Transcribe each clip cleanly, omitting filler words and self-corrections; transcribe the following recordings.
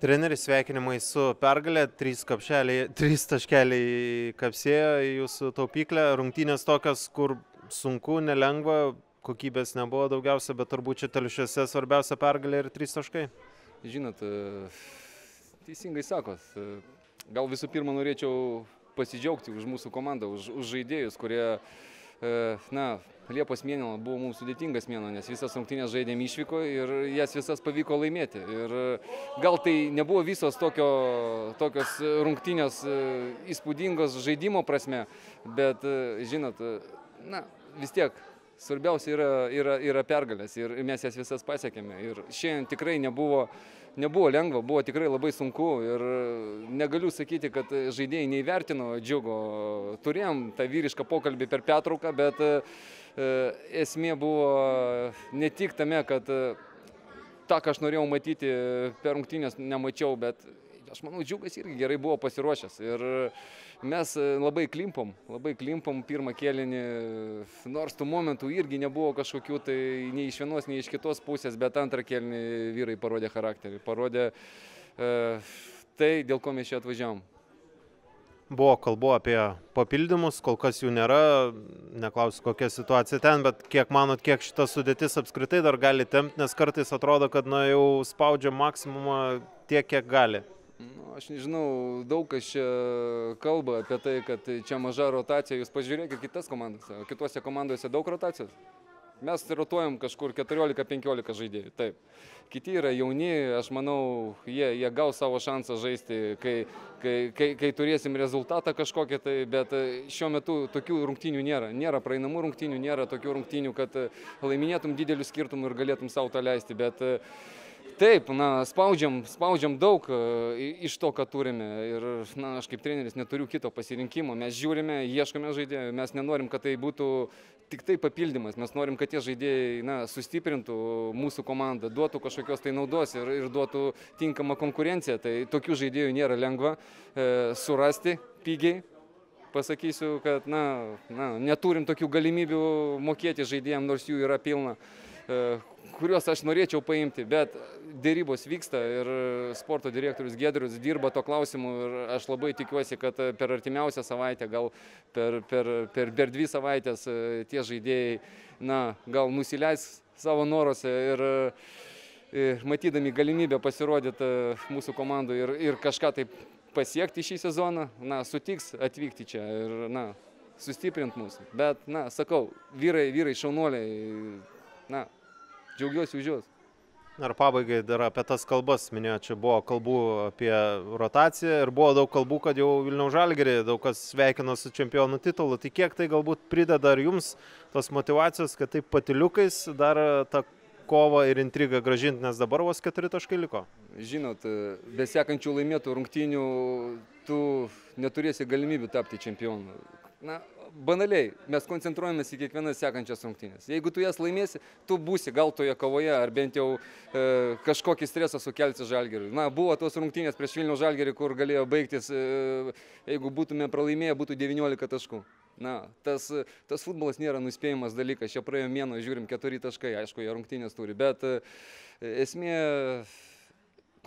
Treneris, sveikinimai su pergalė, 3 taškeliai kapsėjo į jūsų taupyklę, rungtynės tokios, kur sunku, nelengva, kokybės nebuvo daugiausia, bet turbūt čia Telšiuose svarbiausia pergalė ir 3 taškai. Žinot, teisingai sakot, gal visų pirma norėčiau pasidžiaugti už mūsų komandą, už žaidėjus, kurie, Liepos mėnuo buvo mums sudėtingas mėnuo, nes visas rungtynės žaidėm išvyko ir jas visas pavyko laimėti. Ir gal tai nebuvo visos tokios rungtynės įspūdingos žaidimo prasme, bet, žinot, vis tiek svarbiausia yra pergalės ir mes jas visas pasiekėme. Ir šiandien tikrai nebuvo lengva, buvo tikrai labai sunku ir negaliu sakyti, kad žaidėjai neįvertino Džiugo. Turėjom tą vyrišką pokalbį per pertrauką, bet esmė buvo ne tik tame, kad tą, ką aš norėjau matyti per rungtynės, nemačiau, bet aš manau, Džiugas irgi gerai buvo pasiruošęs ir mes labai klimpom pirmą kėlinį, nors tų momentų irgi nebuvo kažkokių tai nei iš vienos, nei iš kitos pusės, bet antrą kėlinį vyrai parodė charakterį, parodė tai, dėl ko mes čia atvažiavom. Buvo kalbų apie papildymus, kol kas jų nėra, neklausiu kokia situacija ten, bet kiek manot, kiek šita sudėtis apskritai dar gali tempti, nes kartais atrodo, kad jau spaudžia maksimumą tiek, kiek gali. Aš nežinau, daug kas čia kalba apie tai, kad čia maža rotacija, jūs pažiūrėkite kitas komandas, kitose komandose daug rotacijos. Mes rotuojam kažkur 14-15 žaidėjų, taip. Kiti yra jauni, aš manau, jie gaus savo šansą žaisti, kai turėsim rezultatą kažkokią, tai, bet šiuo metu tokių rungtynių nėra. Nėra praeinamų rungtynių, nėra tokių rungtynių, kad laiminėtum didelių skirtumų ir galėtum savo tą leisti, bet taip, spaudžiam daug iš to, ką turime ir aš kaip treneris neturiu kito pasirinkimo. Mes žiūrime, ieškome žaidėjų, mes nenorim, kad tai būtų tik tai papildymas. Mes norim, kad tie žaidėjai sustiprintų mūsų komandą, duotų kažkokios tai naudos ir duotų tinkamą konkurenciją. Tai tokių žaidėjų nėra lengva surasti pigiai. Pasakysiu, kad neturim tokių galimybių mokėti žaidėjams, nors jų yra pilna, kuriuos aš norėčiau paimti, bet dėrybos vyksta ir sporto direktorius Giedrius dirba to klausimu ir aš labai tikiuosi, kad per artimiausią savaitę, gal per 2 savaitės tie žaidėjai gal nusileis savo noruose ir matydami galimybę pasirodyti mūsų komandai ir kažką taip pasiekti šį sezoną, sutiks atvykti čia ir sustiprinti mūsų. Bet, sakau, vyrai šaunuoliai, džiaugiuosi už juos. Ar pabaigai dar apie tas kalbas minėjo, čia buvo kalbų apie rotaciją ir buvo daug kalbų, kad jau Vilniaus Žalgirį daug kas sveikino su čempionų titulu. Tai kiek tai galbūt prideda ar jums tos motyvacijos, kad taip patyliukais dar tą kovą ir intrigą gražinti, nes dabar vos 4 taškai liko? Žinot, be sekančių laimėtų rungtynių tu neturėsi galimybių tapti čempionu. Banaliai, mes koncentruojamės į kiekvienas sekančias rungtynės. Jeigu tu jas laimėsi, tu būsi gal toje kovoje ar bent jau kažkokį stresą sukelsi Žalgiriui. Buvo tos rungtynės prieš Vilniaus Žalgirį, kur galėjo baigtis, jeigu būtume pralaimėję, būtų 19 taškų. Tas futbolas nėra nuspėjimas dalykas. Čia praėjo mėnuo, žiūrim, 4 taškai, aišku, jie rungtynės turi, bet esmė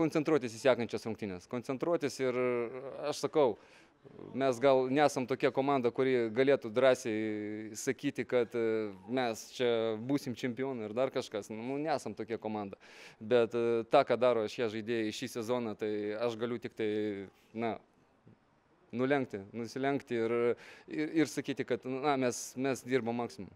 koncentruotis į sekančias rungtynės. Koncentruotis ir aš sakau, mes gal nesam tokia komanda, kuri galėtų drąsiai sakyti, kad mes čia būsim čempionai ir dar kažkas. Nesam tokia komanda. Bet tą, ką daro šie žaidėjai šį sezoną, tai aš galiu tik tai, nusilenkti ir sakyti, kad mes dirbam maksimum.